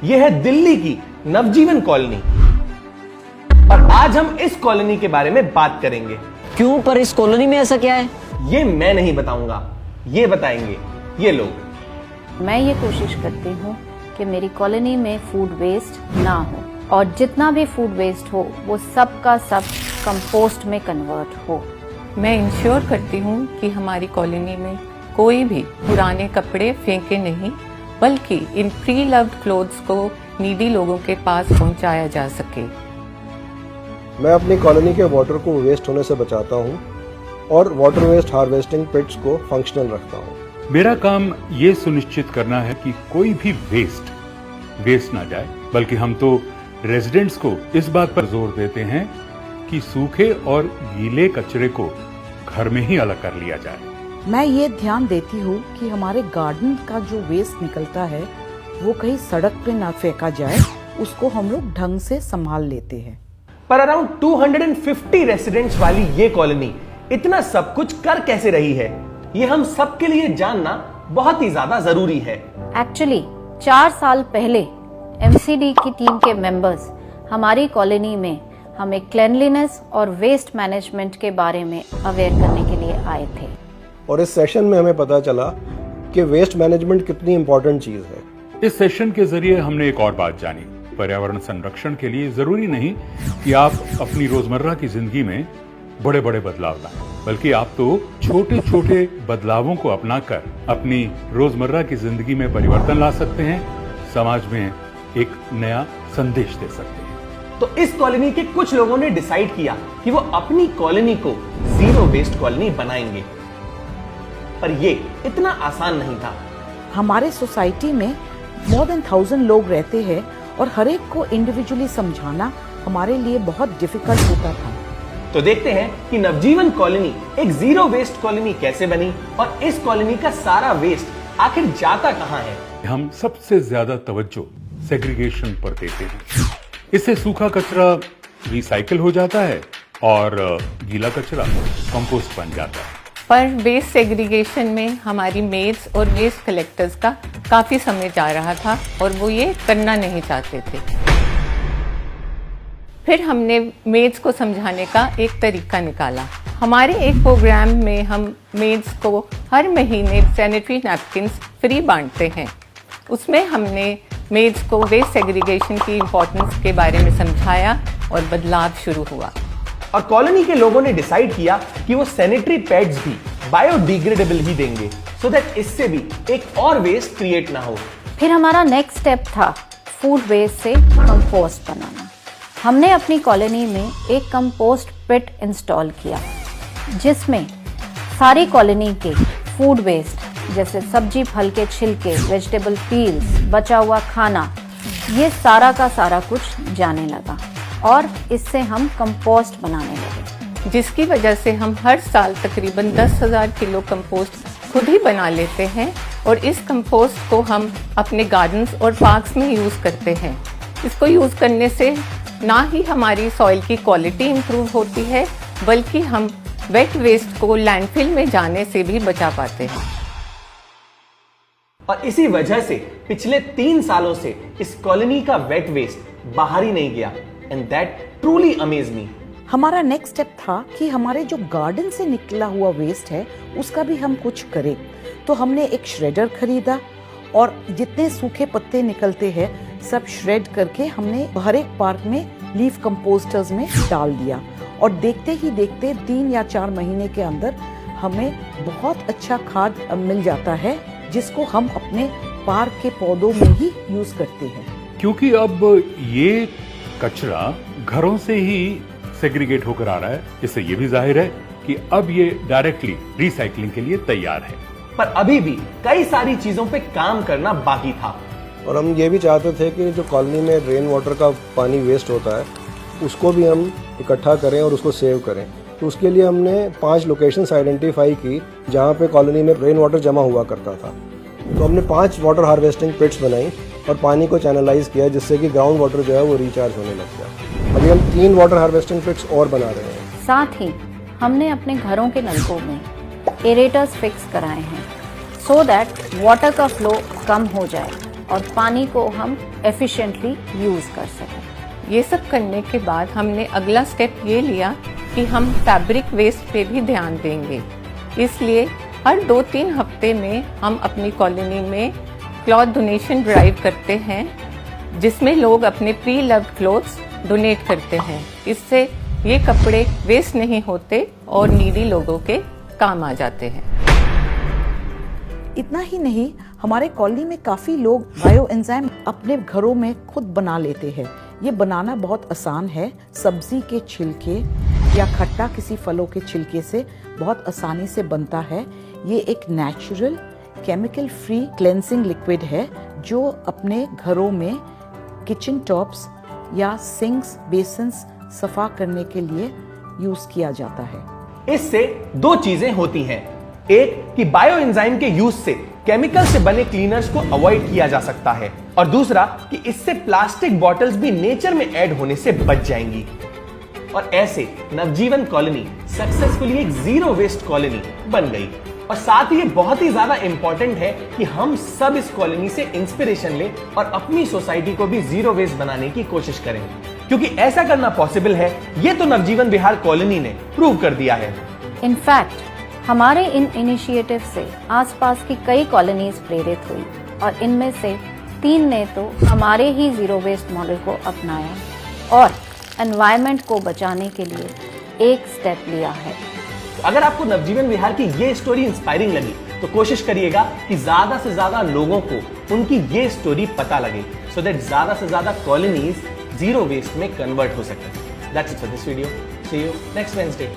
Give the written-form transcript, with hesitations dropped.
यह है दिल्ली की नवजीवन कॉलोनी और आज हम इस कॉलोनी के बारे में बात करेंगे। क्यों, पर इस कॉलोनी में ऐसा क्या है? ये मैं नहीं बताऊंगा, ये बताएंगे ये लोग। मैं ये कोशिश करती हूँ कि मेरी कॉलोनी में फूड वेस्ट ना हो और जितना भी फूड वेस्ट हो वो सब का सब कंपोस्ट में कन्वर्ट हो। मैं इंश्योर करती हूँ कि हमारी कॉलोनी में कोई भी पुराने कपड़े फेंके नहीं, बल्कि इन प्री लव्ड क्लोथ्स को नीडी लोगों के पास पहुँचाया जा सके। मैं अपनी कॉलोनी के वाटर को वेस्ट होने से बचाता हूँ और वाटर वेस्ट हार्वेस्टिंग पिट्स को फंक्शनल रखता हूँ। मेरा काम ये सुनिश्चित करना है कि कोई भी वेस्ट ना जाए, बल्कि हम तो रेजिडेंट्स को इस बात पर जोर देते हैं कि सूखे और गीले कचरे को घर में ही अलग कर लिया जाए। मैं ये ध्यान देती हूँ कि हमारे गार्डन का जो वेस्ट निकलता है वो कहीं सड़क पे ना फेंका जाए, उसको हम लोग ढंग से संभाल लेते हैं। पर अराउंड 250 रेसिडेंट्स वाली ये कॉलोनी इतना सब कुछ कर कैसे रही है, ये हम सबके लिए जानना बहुत ही ज्यादा जरूरी है। एक्चुअली 4 साल पहले एमसीडी की टीम के मेंबर्स हमारी कॉलोनी में हमें क्लेanलीनेस और वेस्ट मैनेजमेंट के बारे में अवेयर करने के लिए आए थे और इस सेशन में हमें पता चला कि वेस्ट मैनेजमेंट कितनी इम्पोर्टेंट चीज है। इस सेशन के जरिए हमने एक और बात जानी। पर्यावरण संरक्षण के लिए जरूरी नहीं कि आप अपनी रोजमर्रा की जिंदगी में बड़े बड़े बदलाव लाएं, बल्कि आप तो छोटे छोटे बदलावों को अपनाकर अपनी रोजमर्रा की जिंदगी में परिवर्तन ला सकते हैं, समाज में एक नया संदेश दे सकते हैं। तो इस कॉलोनी के कुछ लोगों ने डिसाइड किया कि वो अपनी कॉलोनी को जीरो वेस्ट कॉलोनी बनाएंगे, पर ये इतना आसान नहीं था। हमारे सोसाइटी में मोर देन 1000 लोग रहते हैं और हर एक को इंडिविजुअली समझाना हमारे लिए बहुत डिफिकल्ट होता था। तो देखते हैं कि नवजीवन कॉलोनी एक जीरो वेस्ट कॉलोनी कैसे बनी और इस कॉलोनी का सारा वेस्ट आखिर जाता कहां है। हम सबसे ज्यादा तवज्जो सेग्रीगेशन पर देते हैं। इससे सूखा कचरा रिसाइकल हो जाता है और गीला कचरा कंपोस्ट बन जाता है। पर वेस्ट सेग्रीगेशन में हमारी मेड्स और वेस्ट कलेक्टर्स का काफी समय जा रहा था और वो ये करना नहीं चाहते थे। फिर हमने मेड्स को समझाने का एक तरीका निकाला। हमारे एक प्रोग्राम में हम मेड्स को हर महीने सैनिटरी नैपकिन्स फ्री बांटते हैं। उसमें हमने मेड्स को वेस्ट सेग्रीगेशन की इम्पोर्टेंस के बारे में समझाया और बदलाव शुरू हुआ। और कॉलोनी के लोगों ने डिसाइड किया कि वो सैनिटरी पैड्स भी बायोडिग्रेडेबल ही देंगे, सो दैट इससे भी एक और वेस्ट क्रिएट ना हो। फिर हमारा नेक्स्ट स्टेप था फूड वेस्ट से कंपोस्ट बनाना। हमने अपनी कॉलोनी में एक कंपोस्ट पिट इंस्टॉल किया जिसमें सारी कॉलोनी के फूड वेस्ट जैसे सब्जी फल के छिलके, वेजिटेबल पील्स, बचा हुआ खाना, ये सारा का सारा कुछ जाने लगा और इससे हम कंपोस्ट बनाने लगे, जिसकी वजह से हम हर साल तकरीबन 10,000 किलो कंपोस्ट खुद ही बना लेते हैं और इस कंपोस्ट को हम अपने गार्डन्स और पार्क्स में यूज़ करते हैं। इसको यूज़ करने से ना ही हमारी सॉइल की क्वालिटी इम्प्रूव होती है, बल्कि हम वेट वेस्ट को लैंडफिल में जाने से भी बचा पाते हैं। और इसी वजह से पिछले 3 सालों से इस कॉलोनी का वेट वेस्ट बाहर ही नहीं गया, एंड दैट ट्रूली अमेज मी। हमारा नेक्स्ट स्टेप था कि हमारे जो गार्डन से निकला हुआ वेस्ट है उसका भी हम कुछ करें। तो हमने एक श्रेडर खरीदा और जितने सूखे पत्ते निकलते हैं सब श्रेड करके हमने हर एक पार्क में लीफ कंपोस्टर्स में डाल दिया और देखते ही देखते 3 या 4 महीने के अंदर हमें बहुत अच्छा खाद मिल जाता है, जिसको हम अपने पार्क के पौधों में ही यूज करते हैं। क्योंकि अब ये कचरा घरों से ही सेग्रीगेट होकर आ रहा है, इससे ये भी जाहिर है कि अब ये डायरेक्टली रिसाइकलिंग के लिए तैयार है। पर अभी भी कई सारी चीजों पे काम करना बाकी था और हम ये भी चाहते थे कि जो कॉलोनी में रेन वाटर का पानी वेस्ट होता है उसको भी हम इकट्ठा करें और उसको सेव करें। तो उसके लिए हमने 5 लोकेशंस आइडेंटिफाई की जहाँ पे कॉलोनी में रेन वाटर जमा हुआ करता था। तो हमने 5 वाटर हार्वेस्टिंग पिट्स बनाई और पानी को चैनलाइज किया, जिससे कि ग्राउंड वाटर जो है वो रिचार्ज होने लग गया। अभी हम 3 वाटर हार्वेस्टिंग पिट्स और बना रहे हैं। साथ ही हमने अपने घरों के नलकों में एरेटर्स फिक्स कराए हैं सो दैट वाटर का फ्लो कम हो जाए और पानी को हम एफिशिएंटली यूज कर सकें। ये सब करने के बाद हमने अगला स्टेप ये लिया कि हम फैब्रिक वेस्ट पे भी ध्यान देंगे। इसलिए हर 2-3 हफ्ते में हम अपनी कॉलोनी में क्लॉथ डोनेशन ड्राइव करते हैं, जिसमें लोग अपने प्री लव्ड क्लोथ्स डोनेट करते हैं। इससे ये कपड़े वेस्ट नहीं होते और नीडी लोगों के काम आ जाते हैं। इतना ही नहीं, हमारे कॉलोनी में काफ़ी लोग बायो एंजाइम अपने घरों में खुद बना लेते हैं। ये बनाना बहुत आसान है। सब्जी के छिलके या खट्टा किसी फलों के छिलके से बहुत आसानी से बनता है। ये एक natural chemical free cleansing liquid है जो अपने घरों में किचन टॉप्स या सिंक्स, बेसिन्स सफा करने के लिए यूज किया जाता है। इससे दो चीजें होती हैं। एक कि बायो एंजाइम के यूज से केमिकल से बने क्लीनर्स को अवॉइड किया जा सकता है, और दूसरा कि इससे प्लास्टिक बॉटल्स भी नेचर में ऐड होने से बच जाएंगी। और ऐसे नवजीवन कॉलोनी सक्सेसफुली एक जीरो वेस्ट कॉलोनी बन गई। और साथ ही ये बहुत ही ज्यादा इंपॉर्टेंट है कि हम सब इस कॉलोनी से इंस्पिरेशन लें और अपनी सोसाइटी को भी जीरो वेस्ट बनाने की कोशिश करें, क्योंकि ऐसा करना पॉसिबल है। ये तो नवजीवन विहार कॉलोनी ने प्रूव कर दिया है। इनफैक्ट हमारे इन इनिशिएटिव से आसपास की कई कॉलोनीज प्रेरित हुई और इनमें से 3 ने तो हमारे ही जीरो वेस्ट मॉडल को अपनाया और एनवायरनमेंट को बचाने के लिए एक स्टेप लिया है। तो अगर आपको नवजीवन विहार की ये स्टोरी इंस्पायरिंग लगी तो कोशिश करिएगा कि ज्यादा से ज्यादा लोगों को उनकी ये स्टोरी पता लगे, सो दैट ज्यादा से ज्यादा कॉलोनीज जीरो वेस्ट में कन्वर्ट हो सके। That's it for this video. See you next Wednesday.